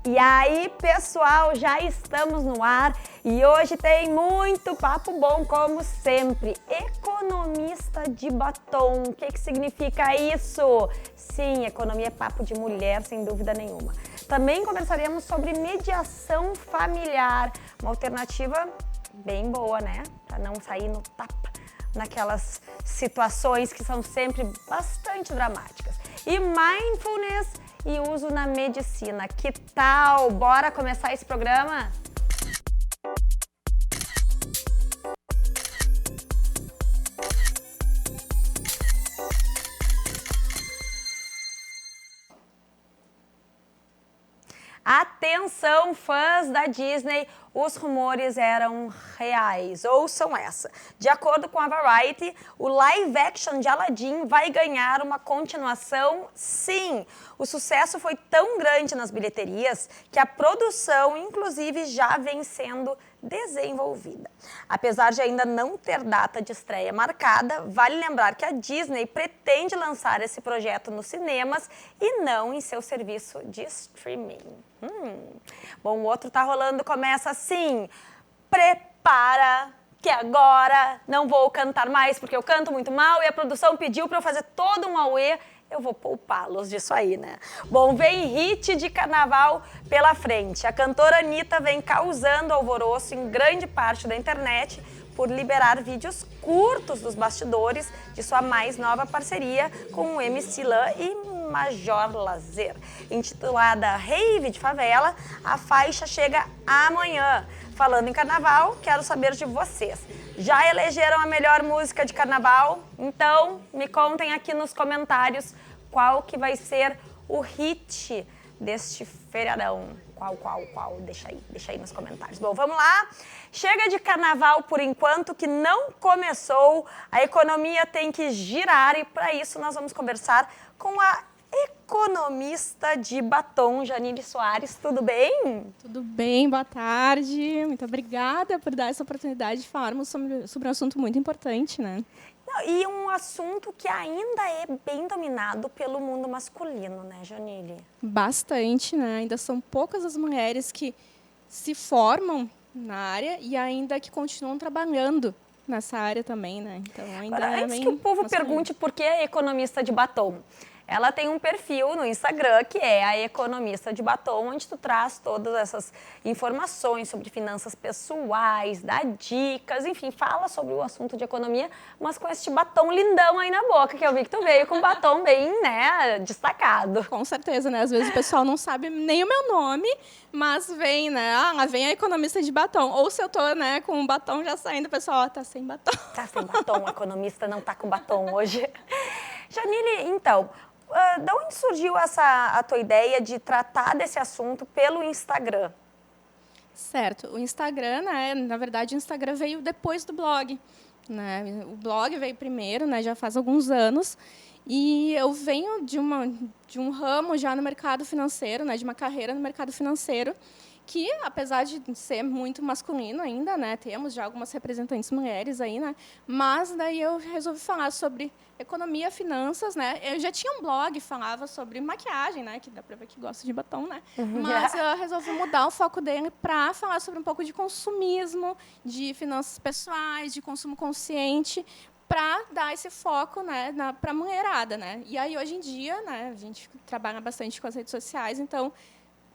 E aí, pessoal, já estamos no ar e hoje tem muito papo bom, como sempre. Economista de batom, o que significa isso? Sim, economia é papo de mulher, sem dúvida nenhuma. Também conversaremos sobre mediação familiar, uma alternativa bem boa, né? Para não sair no tapa naquelas situações que são sempre bastante dramáticas. E mindfulness e uso na medicina. Que tal? Bora começar esse programa? Atenção, fãs da Disney, os rumores eram reais. Ouçam essa. De acordo com a Variety, o live action de Aladdin vai ganhar uma continuação, sim. O sucesso foi tão grande nas bilheterias que a produção, inclusive, já vem sendo desenvolvida. Apesar de ainda não ter data de estreia marcada, vale lembrar que a Disney pretende lançar esse projeto nos cinemas e não em seu serviço de streaming. Bom, o outro tá rolando, começa assim: prepara que agora não vou cantar mais porque eu canto muito mal e a produção pediu para eu fazer todo um auê. Eu vou poupá-los disso aí, né? Bom, vem hit de carnaval pela frente. A cantora Anitta vem causando alvoroço em grande parte da internet por liberar vídeos curtos dos bastidores de sua mais nova parceria com o MC Lan e Major Lazer. Intitulada Rave de Favela, a faixa chega amanhã. Falando em carnaval, quero saber de vocês. Já elegeram a melhor música de carnaval? Então, me contem aqui nos comentários qual que vai ser o hit deste feriadão. Qual? Deixa aí nos comentários. Bom, vamos lá. Chega de carnaval por enquanto, que não começou. A economia tem que girar e para isso nós vamos conversar com a economista de batom, Janine Soares. Tudo bem? Tudo bem, boa tarde. Muito obrigada por dar essa oportunidade de falarmos sobre um assunto muito importante, né? E um assunto que ainda é bem dominado pelo mundo masculino, né, Janine? Bastante, né? Ainda são poucas as mulheres que se formam na área e ainda que continuam trabalhando nessa área também, né? Então, ainda Agora, é antes bem que o povo masculino. pergunte por que é economista de batom, ela tem um perfil no Instagram que é a economista de batom, onde tu traz todas essas informações sobre finanças pessoais, dá dicas, enfim, fala sobre o assunto de economia, mas com esse batom lindão aí na boca, que eu vi que tu veio com um batom bem, né, destacado. Com certeza, né? Às vezes o pessoal não sabe nem o meu nome, mas vem, né? Ah, vem a economista de batom. Ou se eu tô, né, com um batom já saindo, o pessoal, tá sem batom. Tá sem batom, a economista não tá com batom hoje. Janine, então, de onde surgiu a tua ideia de tratar desse assunto pelo Instagram? Certo. O Instagram, né, na verdade, o Instagram veio depois do blog, né? O blog veio primeiro, né, já faz alguns anos. E eu venho de um ramo já no mercado financeiro, né, de uma carreira no mercado financeiro, que, apesar de ser muito masculino ainda, né, temos já algumas representantes mulheres aí, né, mas daí eu resolvi falar sobre economia, finanças, né. Eu já tinha um blog, falava sobre maquiagem, né, que dá para ver que gosto de batom, né, mas eu resolvi mudar o foco dele para falar sobre um pouco de consumismo, de finanças pessoais, de consumo consciente, para dar esse foco, né, para a mulherada, né. E aí, hoje em dia, né, a gente trabalha bastante com as redes sociais, então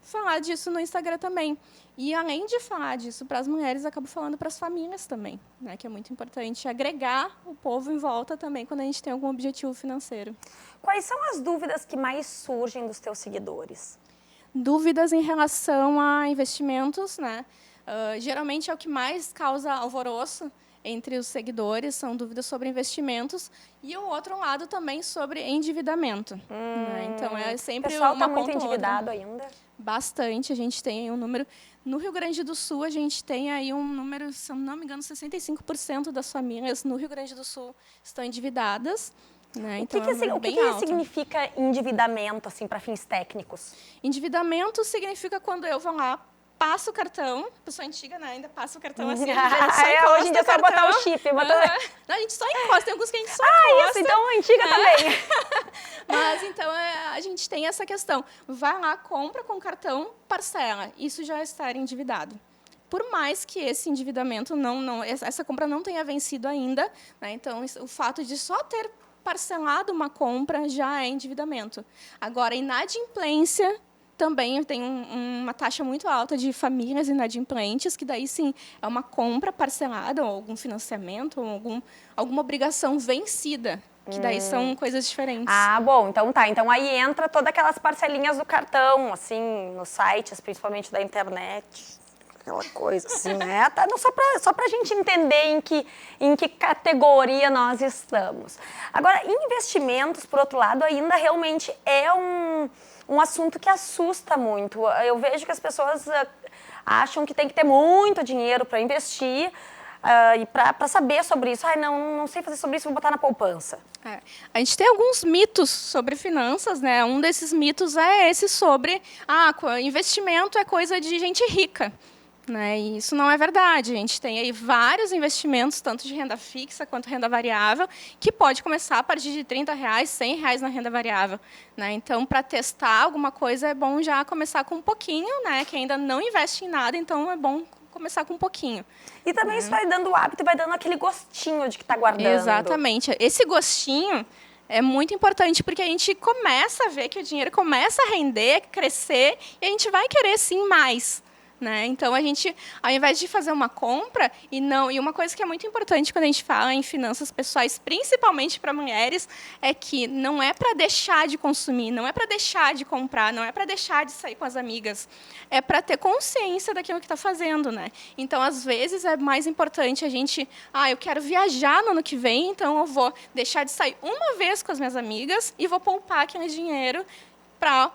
falar disso no Instagram também. E, além de falar disso para as mulheres, acabo falando para as famílias também, né, que é muito importante agregar o povo em volta também quando a gente tem algum objetivo financeiro. Quais são as dúvidas que mais surgem dos teus seguidores? Dúvidas em relação a investimentos, né? Geralmente é o que mais causa alvoroço entre os seguidores, são dúvidas sobre investimentos, e o outro lado também sobre endividamento. Né? Então, é sempre uma ponta. O pessoal está muito ou outra. endividado ainda? Bastante. A gente tem um número... No Rio Grande do Sul, a gente tem aí um número, se não me engano, 65% das famílias no Rio Grande do Sul estão endividadas. Né? Então, o que significa endividamento, assim, para fins técnicos? Endividamento significa quando eu vou lá, passa o cartão, a pessoa antiga, né, ainda passa o cartão assim, hoje em dia é só botar o chip. Não, a gente só encosta, tem alguns que a gente só encosta. Isso, então antiga também. Mas, então, a gente tem essa questão. Vai lá, compra com cartão, parcela. Isso já é estar endividado. Por mais que esse endividamento, essa compra não tenha vencido ainda, né, então, o fato de só ter parcelado uma compra já é endividamento. Agora, inadimplência também tem uma taxa muito alta de famílias inadimplentes, que daí sim é uma compra parcelada, ou algum financiamento, ou alguma obrigação vencida, que daí são coisas diferentes. Bom, então tá. Então aí entra todas aquelas parcelinhas do cartão, assim, nos sites, principalmente da internet. Aquela coisa assim, né? Tá, não, só pra gente entender em que categoria nós estamos. Agora, investimentos, por outro lado, ainda realmente é um assunto que assusta muito. Eu vejo que as pessoas acham que tem que ter muito dinheiro para investir e para saber sobre isso. Não sei fazer sobre isso, vou botar na poupança. A gente tem alguns mitos sobre finanças, né? Um desses mitos é esse sobre investimento é coisa de gente rica. Né? E isso não é verdade. A gente tem aí vários investimentos, tanto de renda fixa quanto renda variável, que pode começar a partir de R$30, R$100 na renda variável. Né? Então, para testar alguma coisa, é bom já começar com um pouquinho, né? Que ainda não investe em nada, então é bom começar com um pouquinho. E também isso vai dando o hábito e vai dando aquele gostinho de que está guardando. Exatamente. Esse gostinho é muito importante, porque a gente começa a ver que o dinheiro começa a render, crescer, e a gente vai querer, sim, mais. Né? Então, a gente, ao invés de fazer uma compra, e uma coisa que é muito importante quando a gente fala em finanças pessoais, principalmente para mulheres, é que não é para deixar de consumir, não é para deixar de comprar, não é para deixar de sair com as amigas, é para ter consciência daquilo que está fazendo. Né? Então, às vezes, é mais importante a gente, eu quero viajar no ano que vem, então eu vou deixar de sair uma vez com as minhas amigas e vou poupar aquele dinheiro para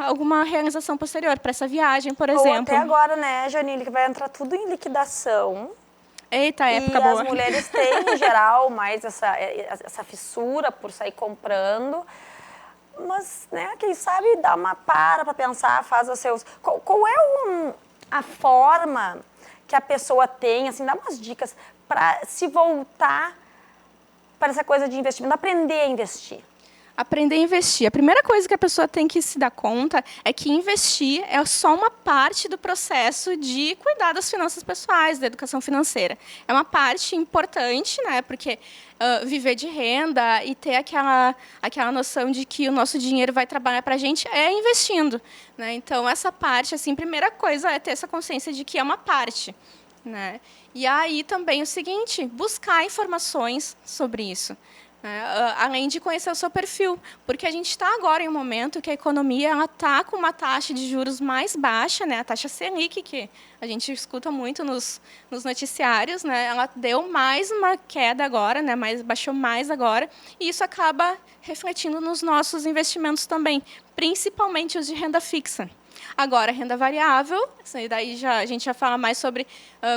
alguma realização posterior, para essa viagem, por exemplo. Ou até agora, né, Janine, que vai entrar tudo em liquidação. Eita, época boa. E as mulheres têm, em geral, mais essa fissura por sair comprando. Mas, né, quem sabe dá uma para pensar, faz os seus... Qual é a forma que a pessoa tem, assim, dá umas dicas para se voltar para essa coisa de investimento, aprender a investir? Aprender a investir. A primeira coisa que a pessoa tem que se dar conta é que investir é só uma parte do processo de cuidar das finanças pessoais, da educação financeira. É uma parte importante, né? Porque viver de renda e ter aquela noção de que o nosso dinheiro vai trabalhar para a gente é investindo. Né? Então, essa parte, assim, primeira coisa é ter essa consciência de que é uma parte. Né? E aí também o seguinte, buscar informações sobre isso. Além de conhecer o seu perfil, porque a gente está agora em um momento que a economia está com uma taxa de juros mais baixa, né? A taxa Selic, que a gente escuta muito nos noticiários, né? Ela deu mais uma queda agora, né? Baixou mais agora, e isso acaba refletindo nos nossos investimentos também, principalmente os de renda fixa. Agora, renda variável, daí a gente já fala mais sobre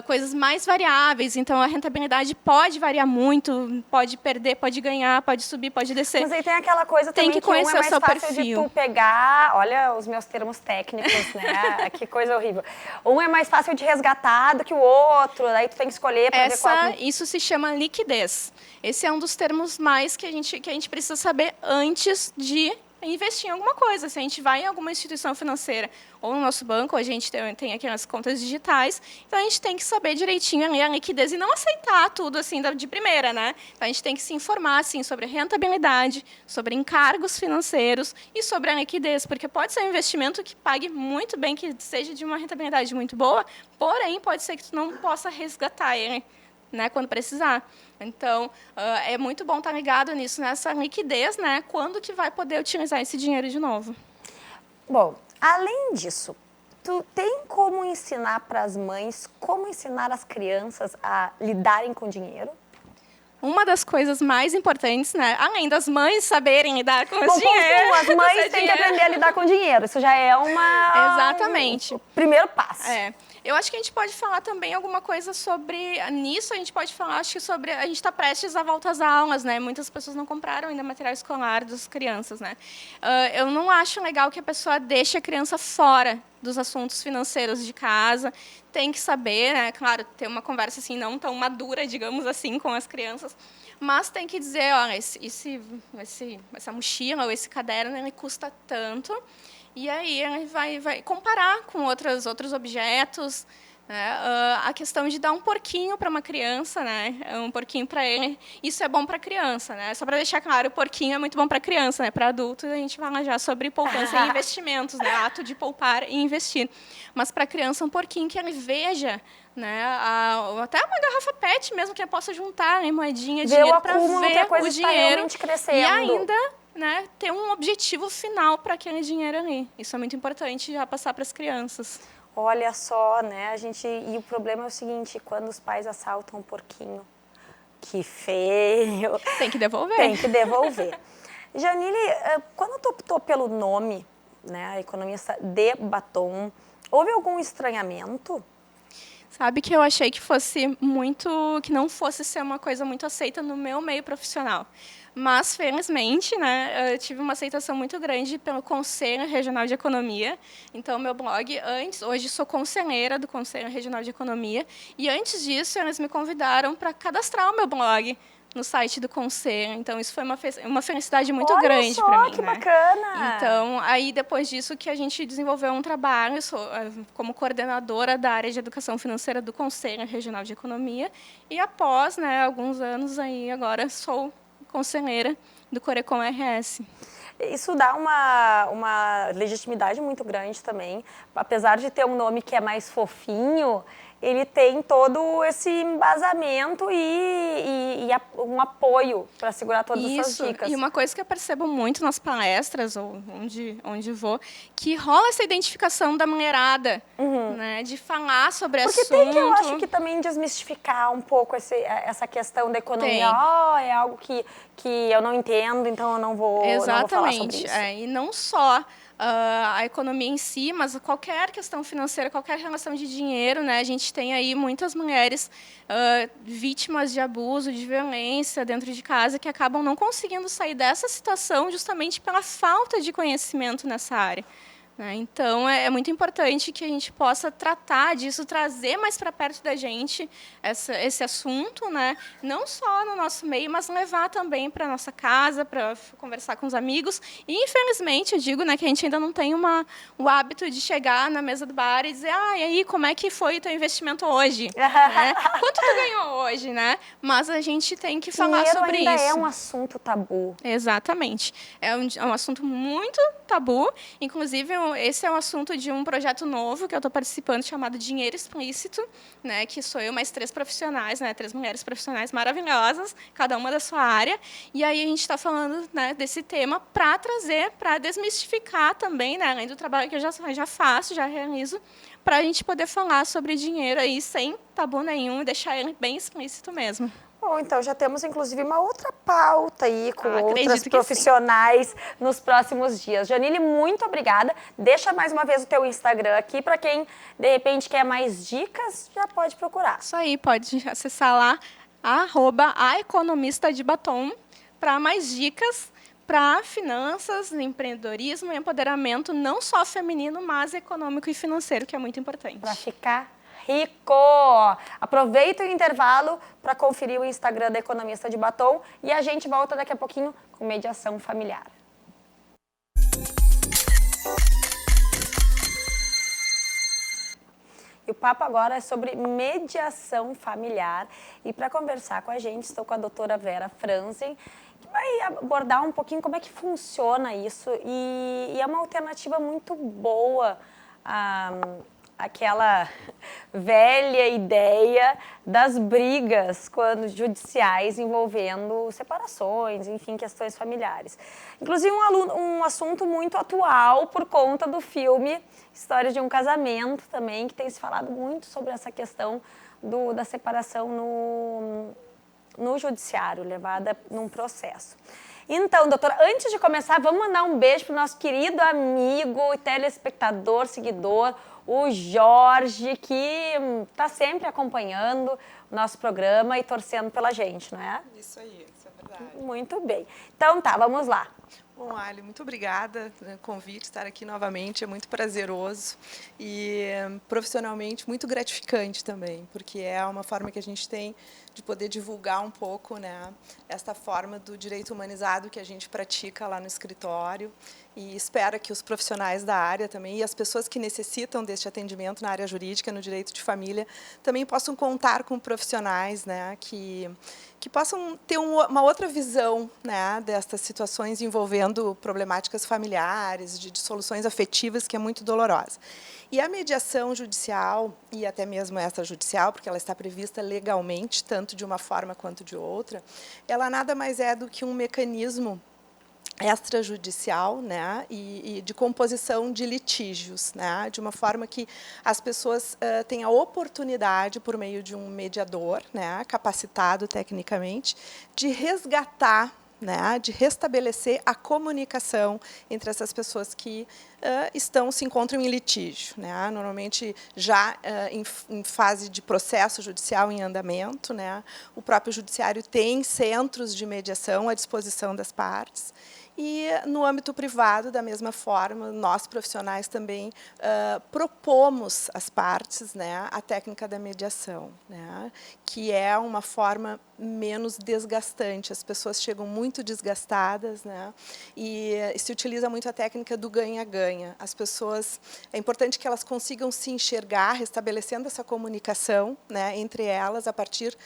coisas mais variáveis, então a rentabilidade pode variar muito, pode perder, pode ganhar, pode subir, pode descer. Mas aí tem aquela coisa também que conhecer é mais o seu fácil perfil. de tu pegar, olha os meus termos técnicos, né? Que coisa horrível. Um é mais fácil de resgatar do que o outro, daí tu tem que escolher para ver qual... Isso se chama liquidez. Esse é um dos termos mais que a gente precisa saber antes de investir em alguma coisa. Se a gente vai em alguma instituição financeira ou no nosso banco, a gente tem aqui as contas digitais, então a gente tem que saber direitinho ali a liquidez e não aceitar tudo assim de primeira, né? Então a gente tem que se informar assim sobre a rentabilidade, sobre encargos financeiros e sobre a liquidez, porque pode ser um investimento que pague muito bem, que seja de uma rentabilidade muito boa, porém pode ser que tu não possa resgatar ele, né, quando precisar. Então, é muito bom estar ligado nisso, nessa liquidez, né? Quando que vai poder utilizar esse dinheiro de novo? Bom, além disso, tu tem como ensinar para as mães, como ensinar as crianças a lidarem com dinheiro? Uma das coisas mais importantes, né? Além das mães saberem lidar com o dinheiro. As mães têm que aprender a lidar com dinheiro. Isso já é Exatamente. Primeiro passo. Eu acho que a gente pode falar também alguma coisa sobre... Nisso, a gente pode falar, acho que sobre... A gente está prestes à volta às aulas, né? Muitas pessoas não compraram ainda material escolar das crianças, né? Eu não acho legal que a pessoa deixe a criança fora dos assuntos financeiros de casa, tem que saber, né, claro, ter uma conversa assim não tão madura, digamos assim, com as crianças, mas tem que dizer, olha, essa mochila ou esse caderno, ele custa tanto, e aí ele vai comparar com outros objetos, né? A questão de dar um porquinho para uma criança, né? Um porquinho para ele, isso é bom para a criança, né? Só para deixar claro, o porquinho é muito bom para a criança, né? Para adulto a gente fala já sobre poupança e investimentos, né? Ato de poupar e investir. Mas para a criança um porquinho que ele veja, né? Até uma garrafa PET mesmo que ele possa juntar em moedinha, dinheiro para ver o dinheiro e ainda, né, ter um objetivo final para aquele dinheiro ali. Isso é muito importante já passar para as crianças. Olha só, né? E o problema é o seguinte, quando os pais assaltam um porquinho, que feio. Tem que devolver. Tem que devolver. Janine, quando tu optou pelo nome, né, economista de batom, houve algum estranhamento? Sabe que eu achei que não fosse ser uma coisa muito aceita no meu meio profissional. Mas, felizmente, né, eu tive uma aceitação muito grande pelo Conselho Regional de Economia. Então, meu blog, hoje sou conselheira do Conselho Regional de Economia, e antes disso, eles me convidaram para cadastrar o meu blog no site do Conselho. Então, isso foi uma felicidade muito grande para mim. Olha só, que bacana! Então, aí, depois disso, que a gente desenvolveu um trabalho como coordenadora da área de educação financeira do Conselho Regional de Economia, e após, né, alguns anos, aí, agora sou conselheira do Corecon RS. Isso dá uma legitimidade muito grande também. Apesar de ter um nome que é mais fofinho, ele tem todo esse embasamento e um apoio para segurar todas essas dicas. E uma coisa que eu percebo muito nas palestras, ou onde vou, que rola essa identificação da mulherada, né, de falar sobre assunto. Porque tem que, eu acho que também desmistificar um pouco essa questão da economia. É algo que eu não entendo, então eu não vou falar sobre isso. E não só a economia em si, mas qualquer questão financeira, qualquer relação de dinheiro, né? A gente tem aí muitas mulheres vítimas de abuso, de violência dentro de casa, que acabam não conseguindo sair dessa situação justamente pela falta de conhecimento nessa área. Então, é muito importante que a gente possa tratar disso, trazer mais para perto da gente esse assunto, né? Não só no nosso meio, mas levar também para a nossa casa, para conversar com os amigos. E, infelizmente, eu digo, né, que a gente ainda não tem o hábito de chegar na mesa do bar e dizer, e aí, como é que foi o teu investimento hoje? Né? Quanto tu ganhou hoje? Né? Mas a gente tem que falar sobre isso. Ainda é um assunto tabu. Exatamente. É um assunto muito tabu, inclusive esse é um assunto de um projeto novo que eu estou participando, chamado Dinheiro Explícito, né, que sou eu mais 3 profissionais, né, 3 mulheres profissionais maravilhosas, cada uma da sua área, e aí a gente está falando, né, desse tema para trazer, para desmistificar também, né, além do trabalho que eu já faço, já realizo, para a gente poder falar sobre dinheiro aí sem tabu nenhum e deixar ele bem explícito mesmo. Bom, então já temos, inclusive, uma outra pauta aí com outras profissionais nos próximos dias. Janine, muito obrigada. Deixa mais uma vez o teu Instagram aqui para quem, de repente, quer mais dicas, já pode procurar. Isso aí, pode acessar lá, @aeconomistadebatom, para mais dicas para finanças, empreendedorismo e empoderamento, não só feminino, mas econômico e financeiro, que é muito importante. Para ficar rico! Aproveita o intervalo para conferir o Instagram da Economista de Batom e a gente volta daqui a pouquinho com mediação familiar. E o papo agora é sobre mediação familiar. E para conversar com a gente, estou com a doutora Vera Franzen, que vai abordar um pouquinho como é que funciona isso. E é uma alternativa muito boa aquela velha ideia das brigas judiciais envolvendo separações, enfim, questões familiares. Inclusive um assunto muito atual por conta do filme História de um Casamento também, que tem se falado muito sobre essa questão da separação no judiciário, levada num processo. Então, doutora, antes de começar, vamos mandar um beijo para o nosso querido amigo, telespectador, seguidor, o Jorge, que está sempre acompanhando o nosso programa e torcendo pela gente, não é? Isso aí, isso é verdade. Muito bem. Então tá, vamos lá. Bom, Ali, muito obrigada pelo convite, estar aqui novamente, é muito prazeroso e profissionalmente muito gratificante também, porque é uma forma que a gente tem de poder divulgar um pouco, né, esta forma do direito humanizado que a gente pratica lá no escritório e espero que os profissionais da área também e as pessoas que necessitam deste atendimento na área jurídica, no direito de família, também possam contar com profissionais, né, que possam ter uma outra visão, né, destas situações envolvendo problemáticas familiares, de soluções afetivas, que é muito dolorosa. E a mediação judicial, e até mesmo extrajudicial, porque ela está prevista legalmente, tanto de uma forma quanto de outra, ela nada mais é do que um mecanismo extrajudicial, né, e de composição de litígios, né, de uma forma que as pessoas tenham a oportunidade, por meio de um mediador, né, capacitado tecnicamente, de resgatar, né, de restabelecer a comunicação entre essas pessoas que se encontram em litígio, né, normalmente já em fase de processo judicial em andamento, né, o próprio judiciário tem centros de mediação à disposição das partes. E, no âmbito privado, da mesma forma, nós, profissionais, também propomos às partes, né, a técnica da mediação, né, que é uma forma menos desgastante. As pessoas chegam muito desgastadas, né, e se utiliza muito a técnica do ganha-ganha. As pessoas, é importante que elas consigam se enxergar, restabelecendo essa comunicação, né, entre elas, a partir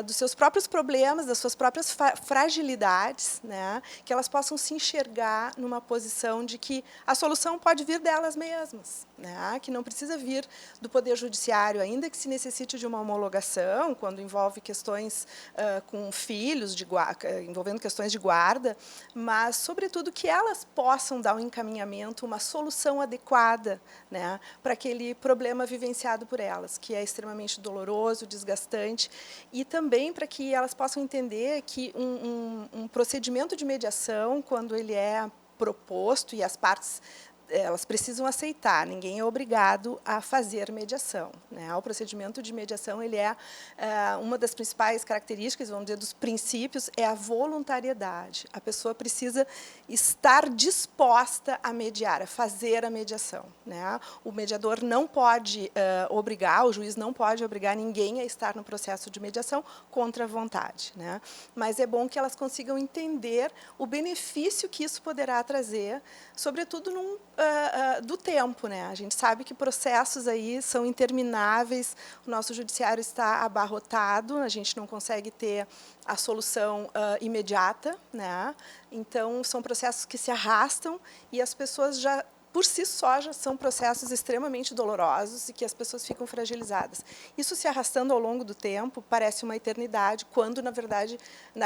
dos seus próprios problemas, das suas próprias fragilidades, né, que elas possam se enxergar numa posição de que a solução pode vir delas mesmas, né, que não precisa vir do Poder Judiciário, ainda que se necessite de uma homologação, quando envolve questões com filhos, envolvendo questões de guarda, mas, sobretudo, que elas possam dar um encaminhamento, uma solução adequada, né, para aquele problema vivenciado por elas, que é extremamente doloroso, desgastante, e também para que elas possam entender que um procedimento de mediação, quando ele é proposto e as partes elas precisam aceitar, ninguém é obrigado a fazer mediação, né? O procedimento de mediação, ele é uma das principais características, vamos dizer, dos princípios, é a voluntariedade. A pessoa precisa estar disposta a mediar, a fazer a mediação, né? O mediador não pode obrigar, o juiz não pode obrigar ninguém a estar no processo de mediação contra a vontade, né? Mas é bom que elas consigam entender o benefício que isso poderá trazer, sobretudo do tempo, né? A gente sabe que processos aí são intermináveis, o nosso judiciário está abarrotado, a gente não consegue ter a solução imediata, né? Então, são processos que se arrastam e as pessoas já, por si só, já são processos extremamente dolorosos e que as pessoas ficam fragilizadas. Isso se arrastando ao longo do tempo parece uma eternidade, quando, na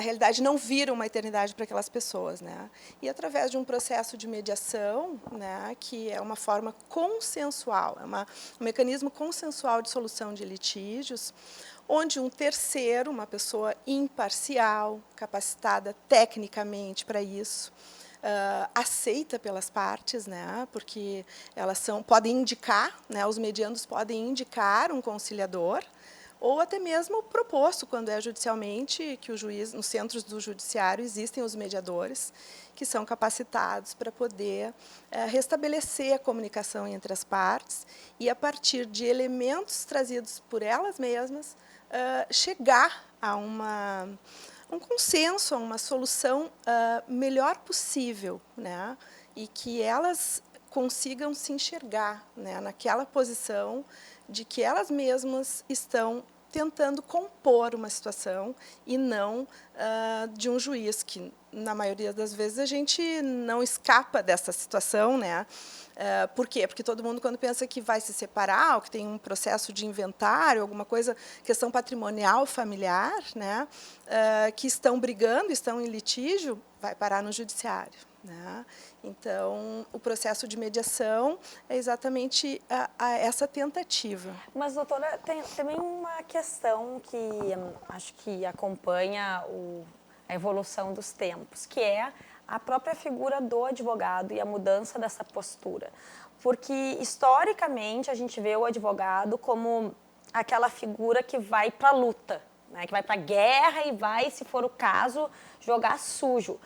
realidade, não vira uma eternidade para aquelas pessoas, né? E, através de um processo de mediação, né, que é uma forma consensual, é um mecanismo consensual de solução de litígios, onde um terceiro, uma pessoa imparcial, capacitada tecnicamente para isso, aceita pelas partes, né, porque elas podem indicar, né, os mediandos podem indicar um conciliador, ou até mesmo proposto, quando é judicialmente, que o juiz, nos centros do judiciário, existem os mediadores, que são capacitados para poder restabelecer a comunicação entre as partes e, a partir de elementos trazidos por elas mesmas, chegar a um consenso, a uma solução melhor possível, né? E que elas consigam se enxergar, né, naquela posição de que elas mesmas estão tentando compor uma situação e não de um juiz, que, na maioria das vezes, a gente não escapa dessa situação, né? Por quê? Porque todo mundo, quando pensa que vai se separar, ou que tem um processo de inventário, alguma coisa, questão patrimonial, familiar, né, que estão brigando, estão em litígio, vai parar no judiciário, né? Então, o processo de mediação é exatamente essa tentativa. Mas, doutora, tem também uma questão que acho que acompanha a evolução dos tempos, que é a própria figura do advogado e a mudança dessa postura. Porque, historicamente, a gente vê o advogado como aquela figura que vai para a luta, né? Que vai para a guerra e vai, se for o caso, jogar sujo.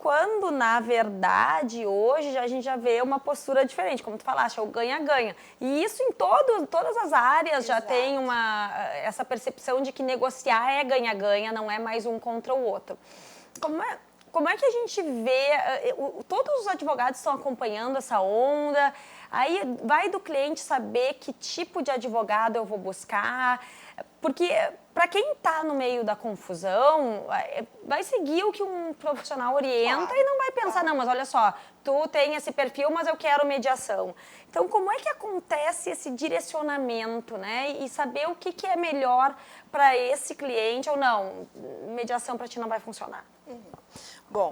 quando, na verdade, hoje a gente já vê uma postura diferente, como tu falaste, é o ganha-ganha. E isso em todas as áreas já tem essa percepção de que negociar é ganha-ganha, não é mais um contra o outro. Como é que a gente vê, todos os advogados estão acompanhando essa onda, aí vai do cliente saber que tipo de advogado eu vou buscar, porque para quem está no meio da confusão, vai seguir o que um profissional orienta e não vai pensar, não, mas olha só, tu tem esse perfil, mas eu quero mediação. Então, como é que acontece esse direcionamento, né? E saber o que é melhor para esse cliente ou não, mediação para ti não vai funcionar? Bom,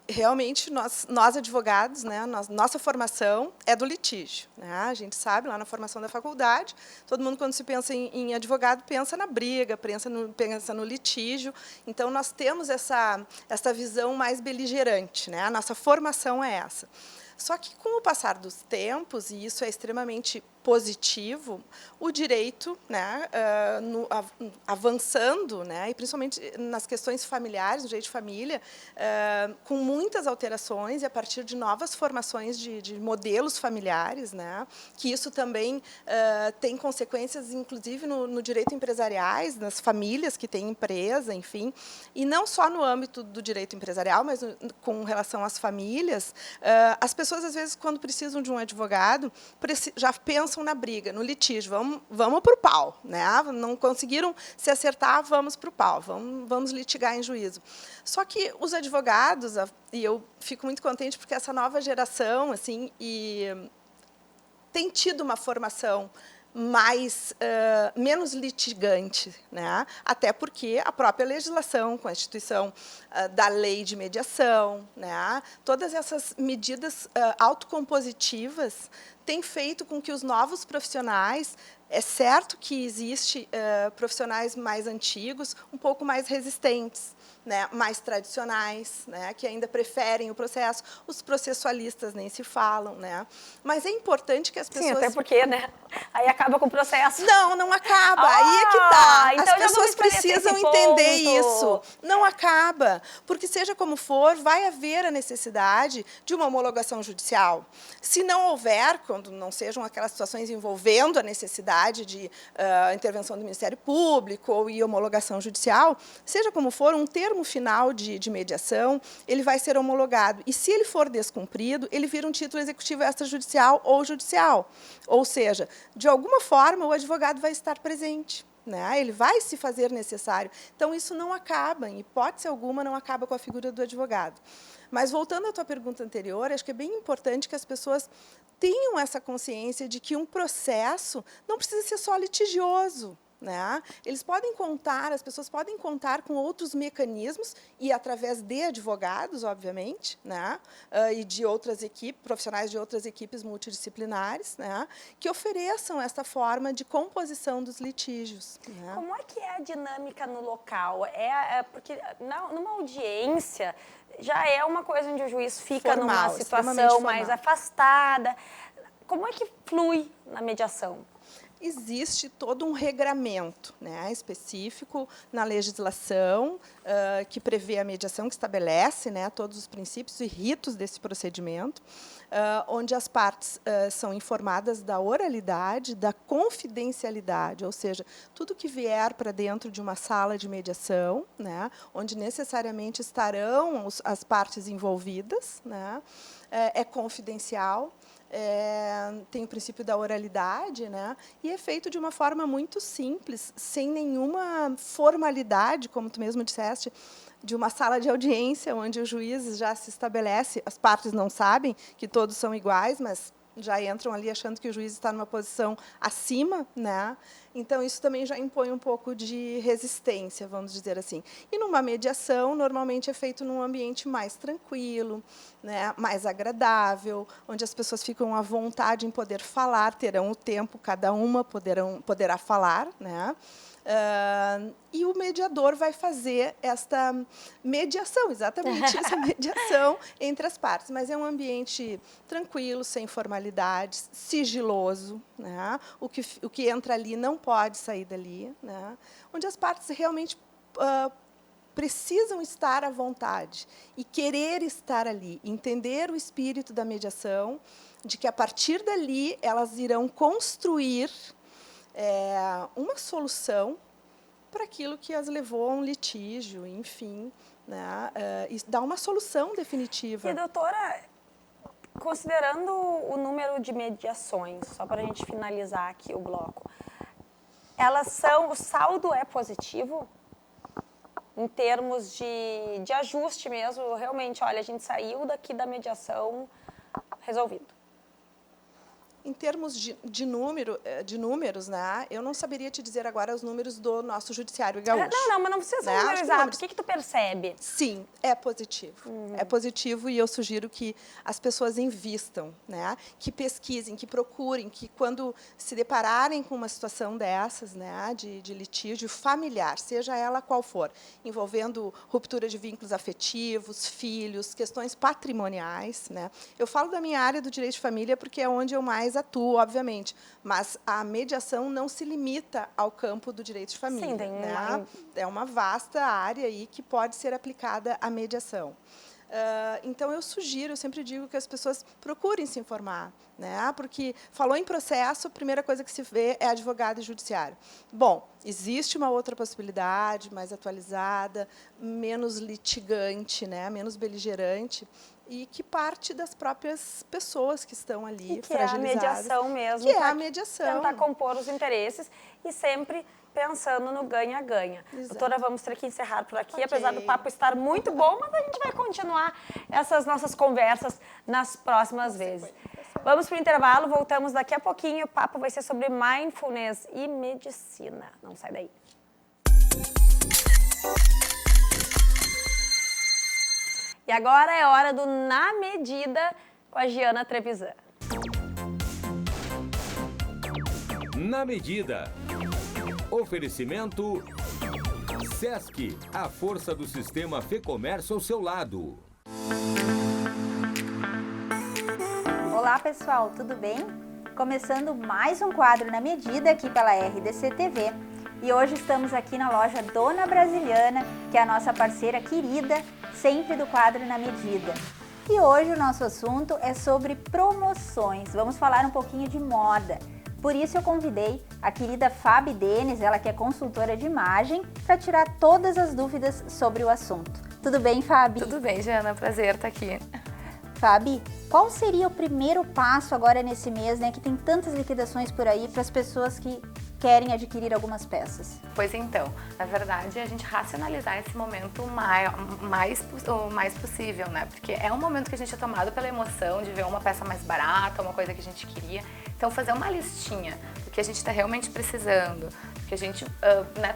realmente, nós advogados, né, nossa formação é do litígio. Né? A gente sabe, lá na formação da faculdade, todo mundo, quando se pensa em advogado, pensa na briga, pensa no litígio. Então, nós temos essa visão mais beligerante. Né? A nossa formação é essa. Só que, com o passar dos tempos, e isso é extremamente positivo, o direito, né, avançando, né, e principalmente nas questões familiares, no direito de família, com muitas alterações e a partir de novas formações de modelos familiares, né, que isso também tem consequências, inclusive, no direito empresariais, nas famílias que têm empresa, enfim, e não só no âmbito do direito empresarial, mas com relação às famílias, as pessoas, às vezes, quando precisam de um advogado, já pensam na briga, no litígio, vamos para o pau, né? Não conseguiram se acertar, vamos para o pau, vamos litigar em juízo. Só que os advogados, e eu fico muito contente porque essa nova geração assim, tem tido uma formação menos litigante, né? Até porque a própria legislação, com a instituição da lei de mediação, né? Todas essas medidas autocompositivas têm feito com que os novos profissionais, é certo que existe profissionais mais antigos, um pouco mais resistentes, né, mais tradicionais, né, que ainda preferem o processo. Os processualistas nem se falam, né? Mas é importante que as pessoas... Sim, até porque, né? Aí acaba com o processo. Não acaba. Aí é que tá. Então as pessoas precisam entender isso. Não acaba. Porque, seja como for, vai haver a necessidade de uma homologação judicial. Se não houver, quando não sejam aquelas situações envolvendo a necessidade de intervenção do Ministério Público ou homologação judicial, seja como for, um termo final de mediação, ele vai ser homologado. E, se ele for descumprido, ele vira um título executivo extrajudicial ou judicial. Ou seja, de alguma forma, o advogado vai estar presente. Né? Ele vai se fazer necessário. Então, isso não acaba, em hipótese alguma, não acaba com a figura do advogado. Mas, voltando à tua pergunta anterior, acho que é bem importante que as pessoas tenham essa consciência de que um processo não precisa ser só litigioso. Né? As pessoas podem contar com outros mecanismos e através de advogados, obviamente, né? E de outras equipes, profissionais de outras equipes multidisciplinares, né? Que ofereçam essa forma de composição dos litígios. Né? Como é que é a dinâmica no local? Porque numa audiência já é uma coisa onde o juiz fica numa situação mais afastada. Como é que flui na mediação? Existe todo um regramento, né, específico na legislação que prevê a mediação, que estabelece, né, todos os princípios e ritos desse procedimento, onde as partes são informadas da oralidade, da confidencialidade, ou seja, tudo que vier para dentro de uma sala de mediação, né, onde necessariamente estarão as partes envolvidas, né, é confidencial. Tem o princípio da oralidade, né? E é feito de uma forma muito simples, sem nenhuma formalidade, como tu mesmo disseste, de uma sala de audiência, onde o juiz já se estabelece, as partes não sabem que todos são iguais, mas já entram ali achando que o juiz está numa posição acima, né? Então, isso também já impõe um pouco de resistência, vamos dizer assim. E, numa mediação, normalmente é feito num ambiente mais tranquilo, né? Mais agradável, onde as pessoas ficam à vontade em poder falar, terão o tempo, cada uma poderá falar, né? E o mediador vai fazer esta mediação, exatamente essa mediação entre as partes. Mas é um ambiente tranquilo, sem formalidades, sigiloso, né? O que entra ali não pode sair dali, né? Onde as partes realmente precisam estar à vontade e querer estar ali, entender o espírito da mediação, de que, a partir dali, elas irão construir uma solução para aquilo que as levou a um litígio, enfim, né? E dar uma solução definitiva. E, doutora, considerando o número de mediações, só para a gente finalizar aqui o bloco, o saldo é positivo? Em termos de ajuste mesmo, realmente, olha, a gente saiu daqui da mediação resolvido. Em termos de números, né, eu não saberia te dizer agora os números do nosso judiciário gaúcho. Não, mas não precisa ser número exato. O que tu percebe? Sim, é positivo. É positivo, e eu sugiro que as pessoas invistam, né, que pesquisem, que procurem, que quando se depararem com uma situação dessas, né, de litígio familiar, seja ela qual for, envolvendo ruptura de vínculos afetivos, filhos, questões patrimoniais, né. Eu falo da minha área do direito de família porque é onde eu mais atuo, obviamente, mas a mediação não se limita ao campo do direito de família. Sim, tem né? É uma vasta área aí que pode ser aplicada à mediação. Então, eu sempre digo que as pessoas procurem se informar, né? Porque falou em processo, a primeira coisa que se vê é advogado e judiciário. Bom, existe uma outra possibilidade, mais atualizada, menos litigante, né? Menos beligerante, e que parte das próprias pessoas que estão ali, que é a mediação mesmo. Que é a mediação. Tentar compor os interesses e sempre pensando no ganha-ganha. Doutora, vamos ter que encerrar por aqui, apesar do papo estar muito bom, mas a gente vai continuar essas nossas conversas nas próximas vezes. Vamos para o intervalo, voltamos daqui a pouquinho. O papo vai ser sobre mindfulness e medicina. Não sai daí. E agora é hora do Na Medida com a Giana Trevisan. Na Medida. Oferecimento Sesc, a força do sistema Fê-Comércio ao seu lado. Olá pessoal, tudo bem? Começando mais um quadro Na Medida aqui pela RDC TV. E hoje estamos aqui na loja Dona Brasiliana, que é a nossa parceira querida, sempre do quadro Na Medida. E hoje o nosso assunto é sobre promoções. Vamos falar um pouquinho de moda. Por isso eu convidei a querida Fabi Denis, ela que é consultora de imagem, para tirar todas as dúvidas sobre o assunto. Tudo bem, Fabi? Tudo bem, Jana. Prazer estar aqui. Fabi, qual seria o primeiro passo agora nesse mês, né, que tem tantas liquidações por aí para as pessoas que querem adquirir algumas peças? Pois então, na verdade, a gente racionalizar esse momento o mais possível, né? Porque é um momento que a gente é tomado pela emoção de ver uma peça mais barata, uma coisa que a gente queria. Então, fazer uma listinha do que a gente está realmente precisando, do que a gente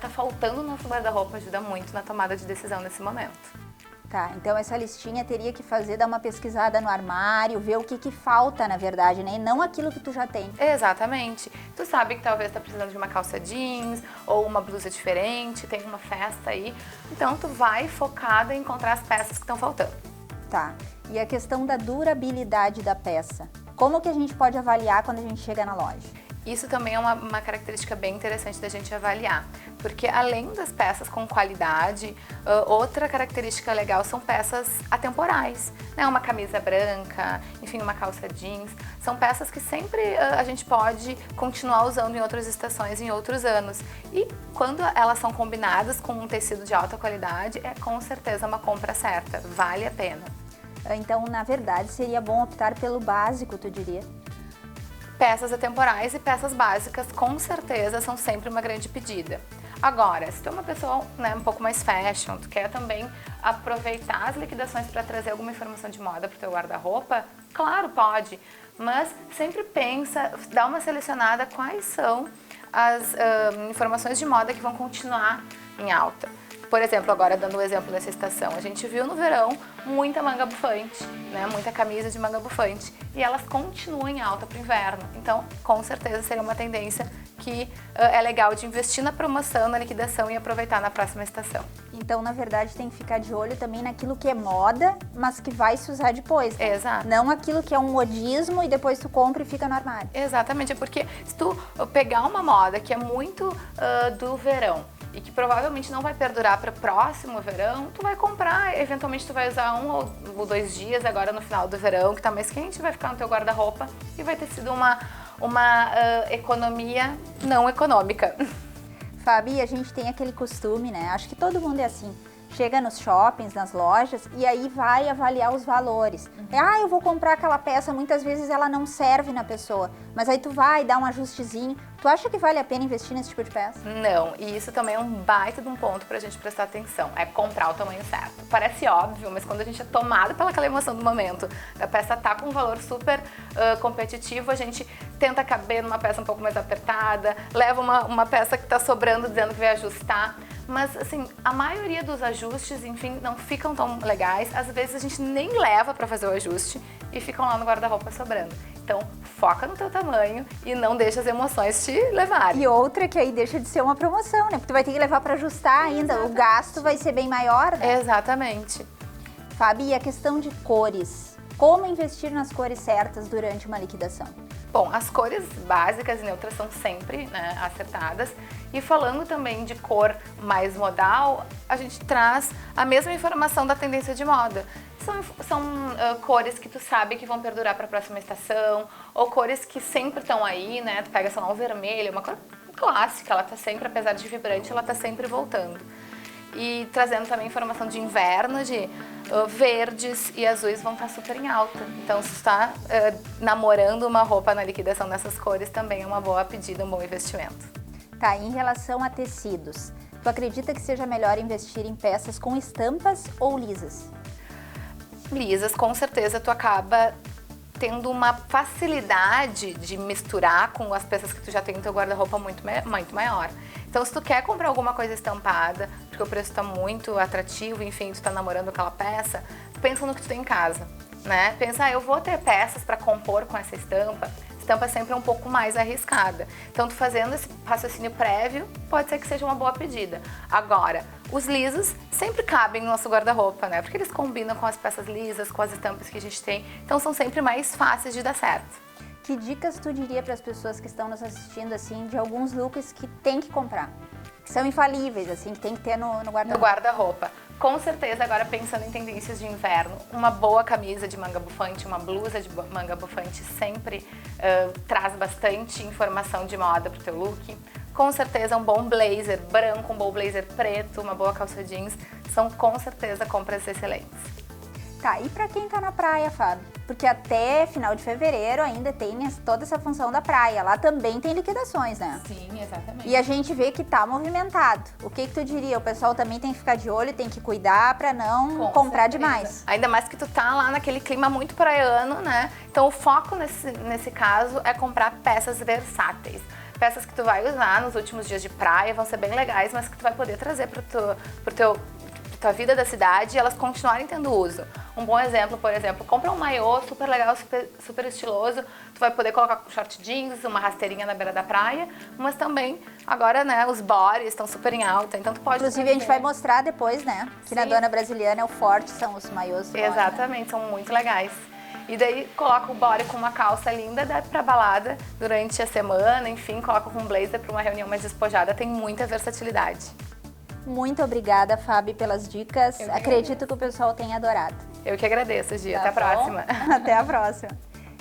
tá faltando no nosso guarda-roupa, ajuda muito na tomada de decisão nesse momento. Tá, então essa listinha teria que dar uma pesquisada no armário, ver o que falta, na verdade, né? E não aquilo que tu já tem. Exatamente. Tu sabe que talvez tá precisando de uma calça jeans ou uma blusa diferente, tem uma festa aí. Então, tu vai focada em encontrar as peças que estão faltando. Tá. E a questão da durabilidade da peça? Como que a gente pode avaliar quando a gente chega na loja? Isso também é uma característica bem interessante da gente avaliar, porque além das peças com qualidade, outra característica legal são peças atemporais, né? Uma camisa branca, enfim, uma calça jeans, são peças que sempre a gente pode continuar usando em outras estações, em outros anos. E quando elas são combinadas com um tecido de alta qualidade, é com certeza uma compra certa, vale a pena. Então, na verdade, seria bom optar pelo básico, tu diria? Peças atemporais e peças básicas, com certeza, são sempre uma grande pedida. Agora, se tu é uma pessoa, né, um pouco mais fashion, tu quer também aproveitar as liquidações para trazer alguma informação de moda para o teu guarda-roupa, claro, pode, mas sempre pensa, dá uma selecionada quais são as informações de moda que vão continuar em alta. Por exemplo, agora dando o exemplo dessa estação, a gente viu no verão muita manga bufante, né? Muita camisa de manga bufante, e elas continuam em alta para o inverno. Então, com certeza seria uma tendência que é legal de investir na promoção, na liquidação e aproveitar na próxima estação. Então, na verdade, tem que ficar de olho também naquilo que é moda, mas que vai se usar depois, né? Exato. Não aquilo que é um modismo e depois tu compra e fica no armário. Exatamente, é porque se tu pegar uma moda que é muito do verão, e que provavelmente não vai perdurar para o próximo verão, tu vai comprar, eventualmente tu vai usar 1 ou 2 dias agora no final do verão, que tá mais quente, vai ficar no teu guarda-roupa e vai ter sido uma economia não econômica. Fabi, a gente tem aquele costume, né? Acho que todo mundo é assim. Chega nos shoppings, nas lojas, e aí vai avaliar os valores. Eu vou comprar aquela peça, muitas vezes ela não serve na pessoa, mas aí tu vai dar um ajustezinho. Tu acha que vale a pena investir nesse tipo de peça? Não, e isso também é um baita de um ponto pra gente prestar atenção, é comprar o tamanho certo. Parece óbvio, mas quando a gente é tomado pelaquela emoção do momento, a peça tá com um valor super competitivo, a gente tenta caber numa peça um pouco mais apertada, leva uma peça que tá sobrando dizendo que vai ajustar. Mas, assim, a maioria dos ajustes, enfim, não ficam tão legais. Às vezes a gente nem leva para fazer o ajuste e ficam lá no guarda-roupa sobrando. Então, foca no teu tamanho e não deixa as emoções te levarem. E outra que aí deixa de ser uma promoção, né? Porque tu vai ter que levar para ajustar ainda. Exatamente. O gasto vai ser bem maior, né? Exatamente. Fabi, e a questão de cores? Como investir nas cores certas durante uma liquidação? Bom, as cores básicas e neutras são sempre, né, acertadas. E falando também de cor mais modal, a gente traz a mesma informação da tendência de moda. São cores que tu sabe que vão perdurar para a próxima estação, ou cores que sempre estão aí, né? Tu pega, sei lá, um vermelho, uma cor clássica, ela tá sempre, apesar de vibrante, ela tá sempre voltando. E trazendo também informação de inverno, de verdes e azuis vão estar super em alta. Então, se tu está namorando uma roupa na liquidação dessas cores, também é uma boa pedida, um bom investimento. Tá, em relação a tecidos, tu acredita que seja melhor investir em peças com estampas ou lisas? Lisas, com certeza tu acaba tendo uma facilidade de misturar com as peças que tu já tem no teu guarda-roupa muito maior. Então, se tu quer comprar alguma coisa estampada, porque o preço está muito atrativo, enfim, tu tá namorando aquela peça, pensa no que tu tem em casa, né? Pensa, eu vou ter peças para compor com essa estampa. Estampa sempre é um pouco mais arriscada. Então, tu fazendo esse raciocínio prévio, pode ser que seja uma boa pedida. Agora, os lisos sempre cabem no nosso guarda-roupa, né? Porque eles combinam com as peças lisas, com as estampas que a gente tem. Então, são sempre mais fáceis de dar certo. Que dicas tu diria para as pessoas que estão nos assistindo, assim, de alguns looks que tem que comprar? Que são infalíveis, assim, que tem que ter no guarda-roupa? No guarda-roupa. Com certeza, agora pensando em tendências de inverno, uma boa camisa de manga bufante, uma blusa de manga bufante sempre traz bastante informação de moda pro teu look. Com certeza, um bom blazer branco, um bom blazer preto, uma boa calça jeans, são com certeza compras excelentes. Tá, e pra quem tá na praia, Fábio? Porque até final de fevereiro ainda tem toda essa função da praia. Lá também tem liquidações, né? Sim, exatamente. E a gente vê que tá movimentado. O que tu diria? O pessoal também tem que ficar de olho, tem que cuidar pra não comprar demais. Ainda mais que tu tá lá naquele clima muito praiano, né? Então o foco nesse caso é comprar peças versáteis. Peças que tu vai usar nos últimos dias de praia, vão ser bem legais, mas que tu vai poder trazer pro tua vida da cidade e elas continuarem tendo uso. Um bom exemplo, por exemplo, compra um maiô super legal, super estiloso, tu vai poder colocar short jeans, uma rasteirinha na beira da praia, mas também agora, né, os bodies estão super em alta, então tu pode... Inclusive a gente vai mostrar depois, né, que na Dona Brasiliana é o forte, são os maiôs. Exatamente, são muito legais. E daí coloca o body com uma calça linda, dá pra balada durante a semana, enfim, coloca com um blazer pra uma reunião mais despojada, tem muita versatilidade. Muito obrigada, Fábio, pelas dicas. Acredito que o pessoal tenha adorado. Eu que agradeço, Gia. Até a próxima. Até a próxima.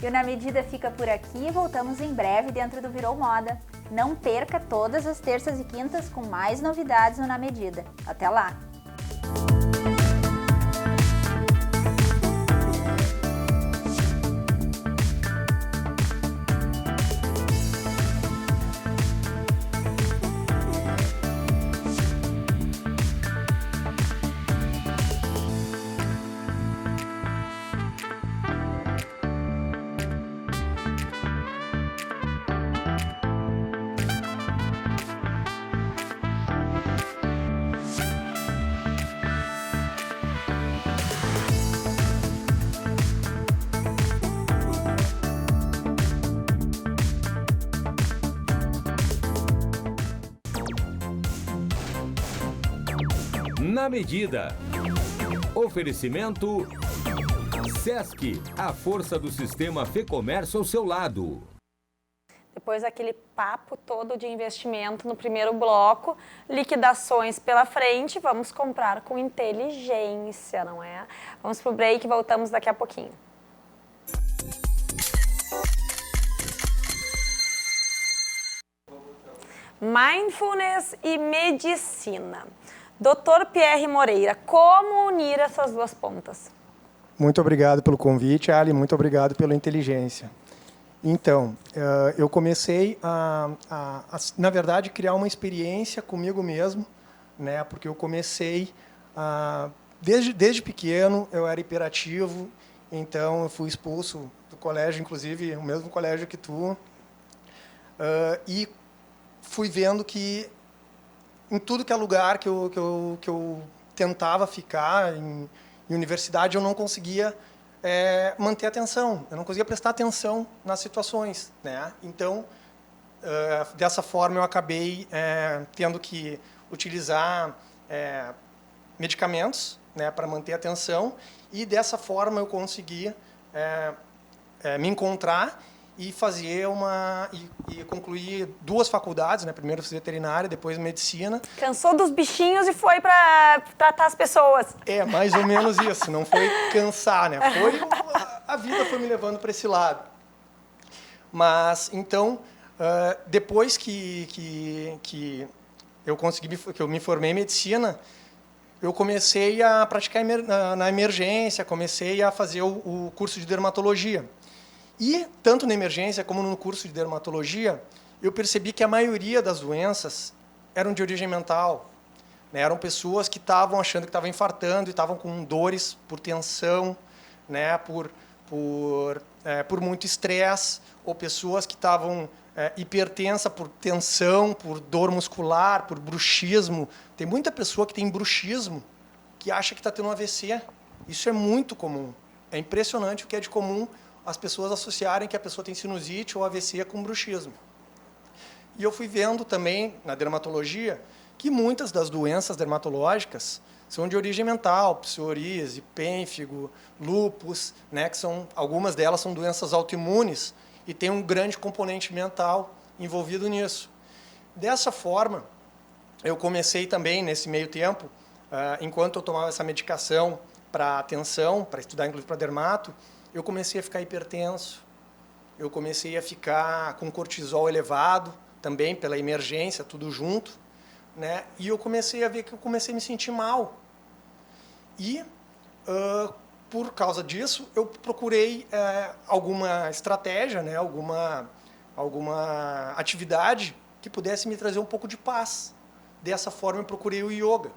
E o Na Medida fica por aqui e voltamos em breve dentro do Virou Moda. Não perca todas as terças e quintas com mais novidades no Na Medida. Até lá! Na Medida. Oferecimento Sesc, a força do sistema Fê Comércio ao seu lado. depois daquele papo todo de investimento no primeiro bloco, liquidações pela frente, vamos comprar com inteligência, não é? Vamos pro break e voltamos daqui a pouquinho. Mindfulness e medicina. Dr. Pierre Moreira, como unir essas duas pontas? Muito obrigado pelo convite, Ali. Muito obrigado pela inteligência. Então, eu comecei na verdade, criar uma experiência comigo mesmo, né? Porque eu comecei, desde pequeno, eu era hiperativo, então eu fui expulso do colégio, inclusive o mesmo colégio que tu, e fui vendo que em tudo que é lugar que eu tentava ficar, em universidade, eu não conseguia manter atenção, eu não conseguia prestar atenção nas situações, né? Então, dessa forma, eu acabei tendo que utilizar medicamentos, né, para manter a atenção, e dessa forma eu consegui me encontrar e fazer e concluir 2 faculdades, né? Primeiro fiz veterinária, depois medicina. Cansou dos bichinhos e foi para tratar as pessoas. Mais ou menos isso. Não foi cansar, né? A vida foi me levando para esse lado. Mas então, depois que eu que eu me formei em medicina, eu comecei a praticar na emergência, comecei a fazer o curso de dermatologia. E, tanto na emergência como no curso de dermatologia, eu percebi que a maioria das doenças eram de origem mental, né? Eram pessoas que estavam achando que estavam infartando e estavam com dores por tensão, né? por muito estresse, ou pessoas que estavam hipertensa por tensão, por dor muscular, por bruxismo. Tem muita pessoa que tem bruxismo que acha que está tendo um AVC. Isso é muito comum. É impressionante o que é de comum as pessoas associarem que a pessoa tem sinusite ou AVC com bruxismo. E eu fui vendo também, na dermatologia, que muitas das doenças dermatológicas são de origem mental, psoríase, pênfigo, lúpus, né, que algumas delas são doenças autoimunes e tem um grande componente mental envolvido nisso. Dessa forma, eu comecei também, nesse meio tempo, enquanto eu tomava essa medicação para atenção, para estudar inclusive para dermato, eu comecei a ficar hipertenso, eu comecei a ficar com cortisol elevado, também pela emergência, tudo junto, né? E eu comecei a ver que eu comecei a me sentir mal. E, por causa disso, eu procurei alguma estratégia, né? alguma atividade que pudesse me trazer um pouco de paz. Dessa forma, eu procurei o yoga.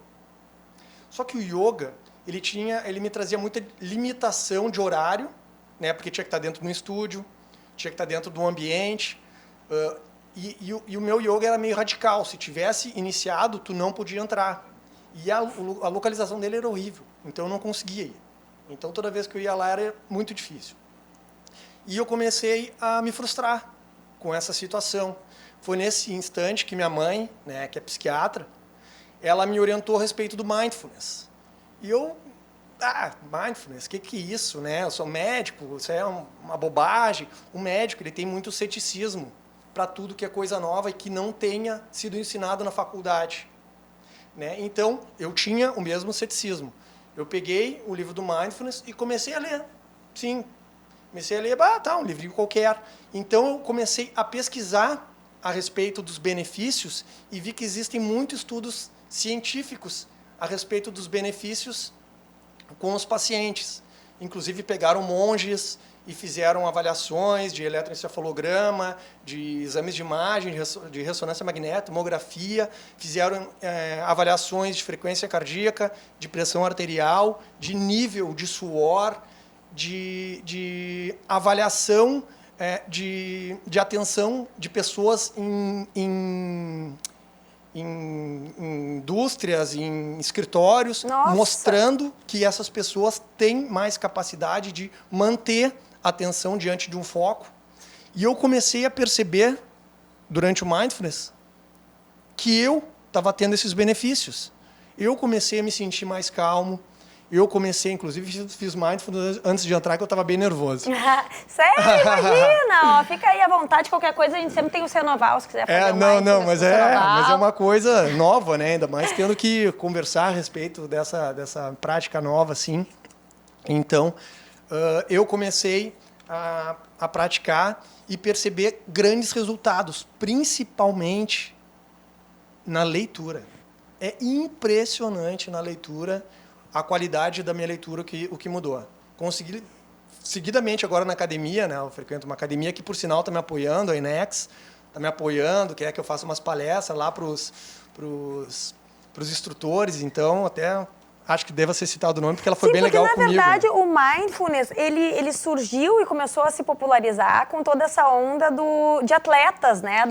Só que o yoga, ele me trazia muita limitação de horário, né, porque tinha que estar dentro de um estúdio, tinha que estar dentro de um ambiente, e o meu yoga era meio radical. Se tivesse iniciado, tu não podia entrar. E a localização dele era horrível, então eu não conseguia ir. Então, toda vez que eu ia lá, era muito difícil. E eu comecei a me frustrar com essa situação. Foi nesse instante que minha mãe, né, que é psiquiatra, ela me orientou a respeito do mindfulness. E eu... mindfulness, o que é isso, né? Eu sou médico, isso é uma bobagem. O médico, ele tem muito ceticismo para tudo que é coisa nova e que não tenha sido ensinado na faculdade, né? Então, eu tinha o mesmo ceticismo. Eu peguei o livro do Mindfulness e comecei a ler. Sim, comecei a ler, um livrinho qualquer. Então, eu comecei a pesquisar a respeito dos benefícios e vi que existem muitos estudos científicos a respeito dos benefícios com os pacientes. Inclusive, pegaram monges e fizeram avaliações de eletroencefalograma, de exames de imagem, de ressonância magnética, tomografia, fizeram avaliações de frequência cardíaca, de pressão arterial, de nível de suor, de avaliação de atenção de pessoas em indústrias, em escritórios, Nossa, mostrando que essas pessoas têm mais capacidade de manter a atenção diante de um foco. E eu comecei a perceber, durante o Mindfulness, que eu estava tendo esses benefícios. Eu comecei a me sentir mais calmo, Eu comecei, inclusive, fiz mindfulness antes de entrar, que eu estava bem nervoso. Sério? Imagina! Ó, fica aí à vontade, qualquer coisa, a gente sempre tem o Cenoval, se quiser fazer mas é uma coisa nova, né? Ainda mais tendo que conversar a respeito dessa prática nova, assim. Então, eu comecei a praticar e perceber grandes resultados, principalmente na leitura. É impressionante na leitura a qualidade da minha leitura, o que mudou. Consegui, seguidamente, agora na academia, né? Eu frequento uma academia que, por sinal, está me apoiando, a Inex, está me apoiando, quer que eu faça umas palestras lá para os instrutores, então até acho que deva ser citado o nome, porque ela foi bem legal comigo. Na verdade, o mindfulness, ele surgiu e começou a se popularizar com toda essa onda de atletas, né?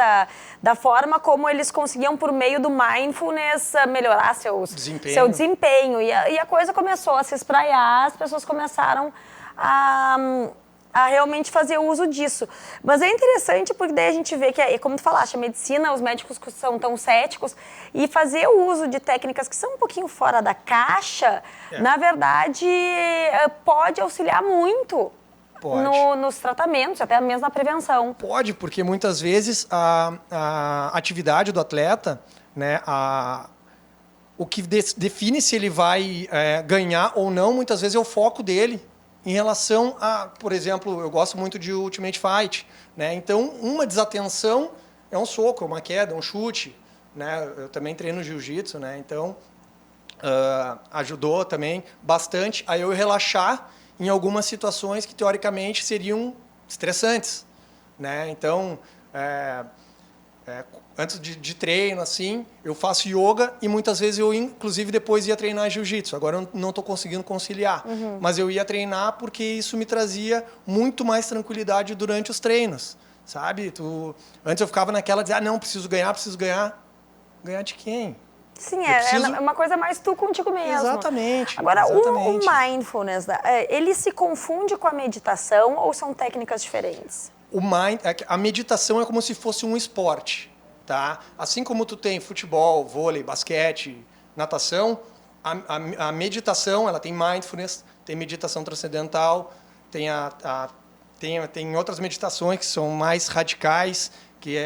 Da forma como eles conseguiam, por meio do mindfulness, melhorar seu desempenho. E a coisa começou a se espraiar, as pessoas começaram a realmente fazer uso disso. Mas é interessante porque daí a gente vê que, como tu falaste, a medicina, os médicos que são tão céticos, e fazer o uso de técnicas que são um pouquinho fora da caixa, na verdade, pode auxiliar muito nos tratamentos, até mesmo na prevenção. Pode, porque muitas vezes a atividade do atleta, né, o que define se ele vai ganhar ou não, muitas vezes é o foco dele. Em relação a, por exemplo, eu gosto muito de Ultimate Fight, né? Então, uma desatenção é um soco, é uma queda, é um chute, né? Eu também treino jiu-jitsu, né? Então, ajudou também bastante a eu relaxar em algumas situações que, teoricamente, seriam estressantes, né? Então, antes de treino, assim, eu faço yoga e muitas vezes eu, inclusive, depois ia treinar jiu-jitsu. Agora eu não estou conseguindo conciliar. Mas eu ia treinar porque isso me trazia muito mais tranquilidade durante os treinos, sabe? Antes eu ficava naquela de, não, preciso ganhar. Ganhar de quem? Sim, é uma coisa mais tu contigo mesmo. Exatamente. Agora, exatamente. o mindfulness, ele se confunde com a meditação ou são técnicas diferentes? A meditação é como se fosse um esporte. Tá? Assim como tu tem futebol, vôlei, basquete, natação, a meditação, ela tem mindfulness, tem meditação transcendental, tem outras meditações que são mais radicais, que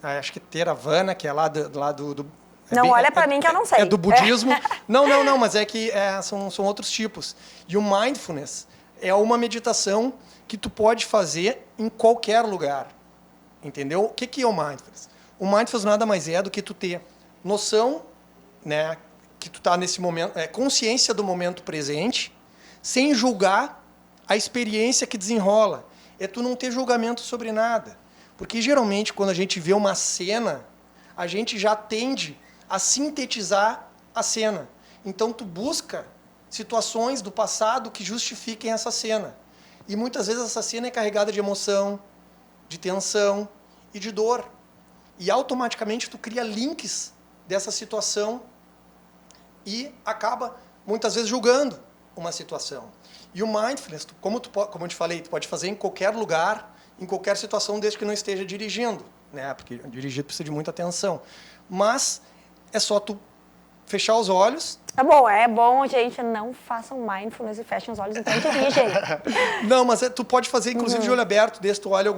acho que Theravada, que é lá do não olha para mim que eu não sei. É do budismo. Não, mas é que são outros tipos. E o mindfulness é uma meditação que tu pode fazer em qualquer lugar. Entendeu? O que é o mindfulness? O mindfulness nada mais é do que tu ter noção, né, que tu está nesse momento, consciência do momento presente, sem julgar a experiência que desenrola. É tu não ter julgamento sobre nada. Porque, geralmente, quando a gente vê uma cena, a gente já tende a sintetizar a cena. Então, tu busca situações do passado que justifiquem essa cena. E, muitas vezes, essa cena é carregada de emoção, de tensão e de dor. E automaticamente tu cria links dessa situação e acaba, muitas vezes, julgando uma situação. E o mindfulness, como eu te falei, tu pode fazer em qualquer lugar, em qualquer situação, desde que não esteja dirigindo, né? Porque dirigir precisa de muita atenção. Mas é só tu fechar os olhos. É bom, gente, não façam mindfulness e fechem os olhos, então dirigem. Não, mas tu pode fazer, inclusive, de olho aberto, desde tu olha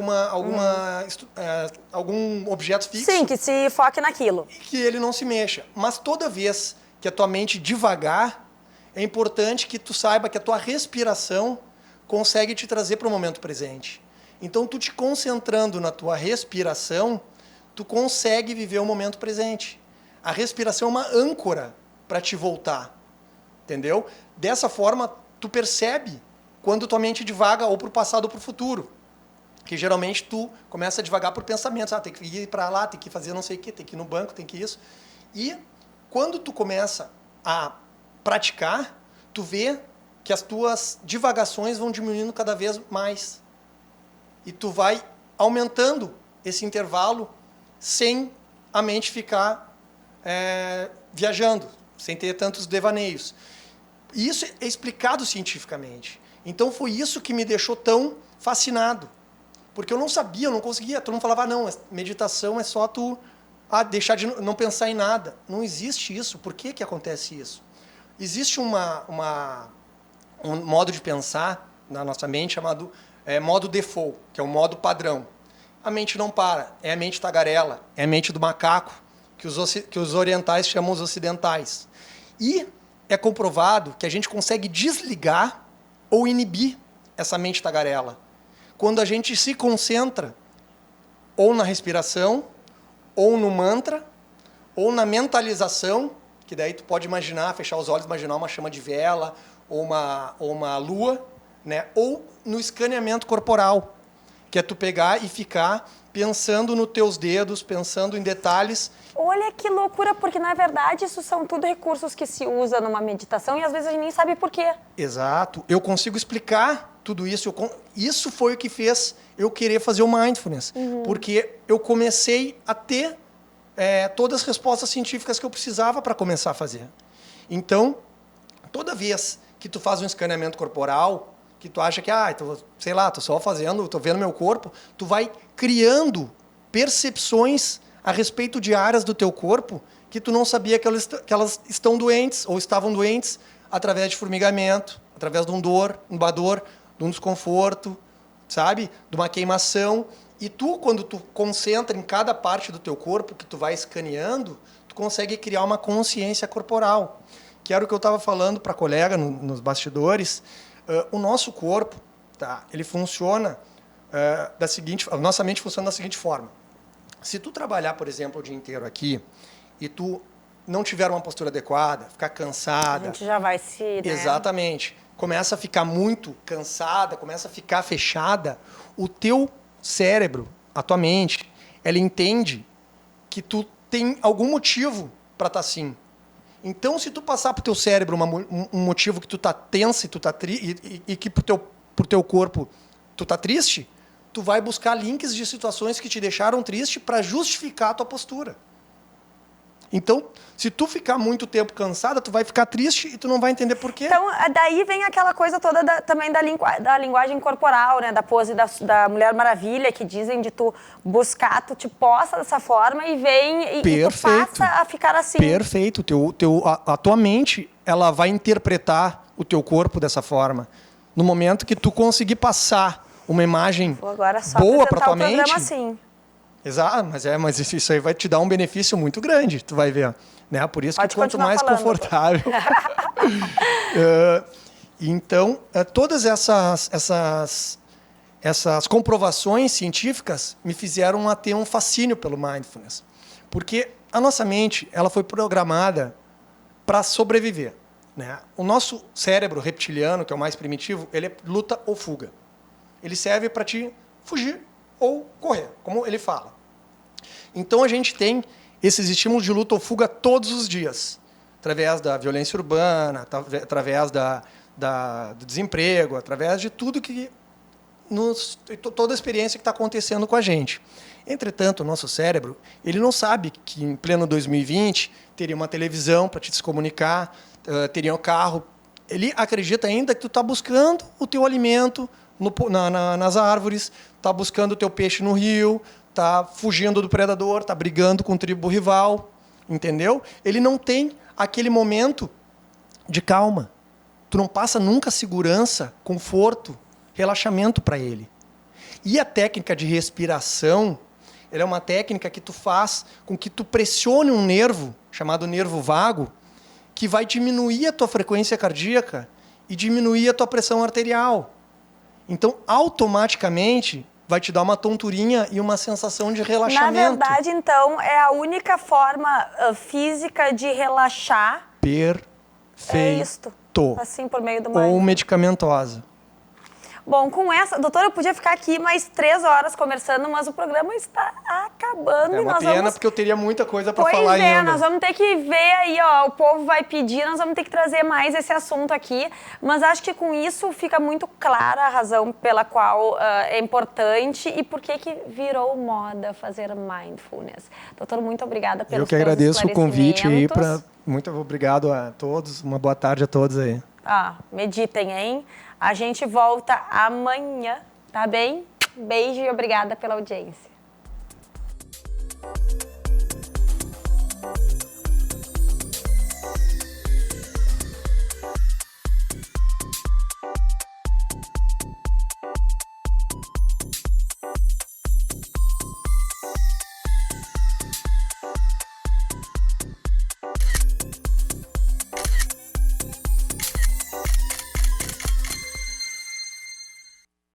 algum objeto fixo. Sim, que se foque naquilo. E que ele não se mexa. Mas toda vez que a tua mente devagar, é importante que tu saiba que a tua respiração consegue te trazer para o momento presente. Então, tu te concentrando na tua respiração, tu consegue viver o momento presente. A respiração é uma âncora para te voltar, entendeu? Dessa forma, tu percebe quando tua mente divaga ou para o passado ou para o futuro. Que geralmente tu começa a divagar por pensamentos. Tem que ir para lá, tem que fazer não sei o quê, tem que ir no banco, tem que isso. E quando tu começa a praticar, tu vê que as tuas divagações vão diminuindo cada vez mais. E tu vai aumentando esse intervalo sem a mente ficar viajando, sem ter tantos devaneios. E isso é explicado cientificamente. Então foi isso que me deixou tão fascinado. Porque eu não sabia, eu não conseguia. Todo mundo falava, não, meditação é só tu deixar de não pensar em nada. Não existe isso. Por que acontece isso? Existe uma um modo de pensar na nossa mente chamado modo default, que é o modo padrão. A mente não para, é a mente tagarela, é a mente do macaco, que os orientais chamam os ocidentais. E é comprovado que a gente consegue desligar ou inibir essa mente tagarela quando a gente se concentra ou na respiração, ou no mantra, ou na mentalização, que daí tu pode imaginar, fechar os olhos, imaginar uma chama de vela, ou uma lua, né? Ou no escaneamento corporal, que é tu pegar e ficar pensando nos teus dedos, pensando em detalhes. Olha que loucura, porque na verdade isso são tudo recursos que se usa numa meditação e às vezes a gente nem sabe por quê. Exato. Eu consigo explicar tudo isso. Isso foi o que fez eu querer fazer o Mindfulness. Porque eu comecei a ter todas as respostas científicas que eu precisava para começar a fazer. Então, toda vez que tu faz um escaneamento corporal, que tu acha que, sei lá, tô só fazendo, tô vendo meu corpo, tu vai criando percepções a respeito de áreas do teu corpo que tu não sabia que elas estão doentes ou estavam doentes através de formigamento, através de uma dor, de um desconforto, sabe? De uma queimação. E tu, quando tu concentra em cada parte do teu corpo que tu vai escaneando, tu consegue criar uma consciência corporal. Que era o que eu estava falando para a colega nos bastidores. O nosso corpo, tá? Ele funciona a nossa mente funciona da seguinte forma. Se tu trabalhar, por exemplo, o dia inteiro aqui e tu não tiver uma postura adequada, ficar cansada... A gente já vai se... Né? Exatamente. Começa a ficar muito cansada, começa a ficar fechada, o teu cérebro, a tua mente, ela entende que tu tem algum motivo para estar assim. Então, se tu passar pro teu cérebro um motivo que tu tá tenso e tu tá e que pro teu corpo tu tá triste, tu vai buscar links de situações que te deixaram triste para justificar a tua postura. Então, se tu ficar muito tempo cansada, tu vai ficar triste e tu não vai entender por quê. Então, daí vem aquela coisa toda também da linguagem corporal, né? Da pose da Mulher Maravilha, que dizem de tu buscar, tu te posta dessa forma e vem e tu passa a ficar assim. Perfeito. A tua mente, ela vai interpretar o teu corpo dessa forma. No momento que tu conseguir passar uma imagem boa para tua mente... Assim. Exato, mas isso aí vai te dar um benefício muito grande, tu vai ver. Né? Por isso que quanto mais confortável... Então, todas essas comprovações científicas me fizeram a ter um fascínio pelo Mindfulness. Porque a nossa mente ela foi programada para sobreviver. Né? O nosso cérebro reptiliano, que é o mais primitivo, ele é luta ou fuga. Ele serve para te fugir ou correr, como ele fala. Então, a gente tem esses estímulos de luta ou fuga todos os dias, através da violência urbana, através do desemprego, através de tudo que toda a experiência que está acontecendo com a gente. Entretanto, o nosso cérebro, ele não sabe que em pleno 2020 teria uma televisão para te se comunicar, teria um carro. Ele acredita ainda que tu está buscando o teu alimento nas árvores, está buscando o teu peixe no rio, está fugindo do predador, está brigando com o tribo rival, entendeu? Ele não tem aquele momento de calma. Tu não passa nunca segurança, conforto, relaxamento para ele. E a técnica de respiração, ela é uma técnica que tu faz com que tu pressione um nervo, chamado nervo vago, que vai diminuir a tua frequência cardíaca e diminuir a tua pressão arterial. Então, automaticamente, vai te dar uma tonturinha e uma sensação de relaxamento. Na verdade, então, é a única forma física de relaxar. Perfeito. É isto. Assim, por meio do Ou mindfulness. medicamentosa. Bom, com essa... Doutora, eu podia ficar aqui mais 3 horas conversando, mas o programa está acabando. É uma pena, porque eu teria muita coisa para falar Pois é, ainda. nós vamos ter que ver aí, ó, o povo vai pedir, nós vamos ter que trazer mais esse assunto aqui, mas acho que com isso fica muito clara a razão pela qual é importante e por que virou moda fazer mindfulness. Doutor, muito obrigada pelos Eu que agradeço o convite aí, esclarecimentos. muito obrigado a todos, uma boa tarde a todos aí. Meditem, hein? A gente volta amanhã, tá bem? Beijo e obrigada pela audiência.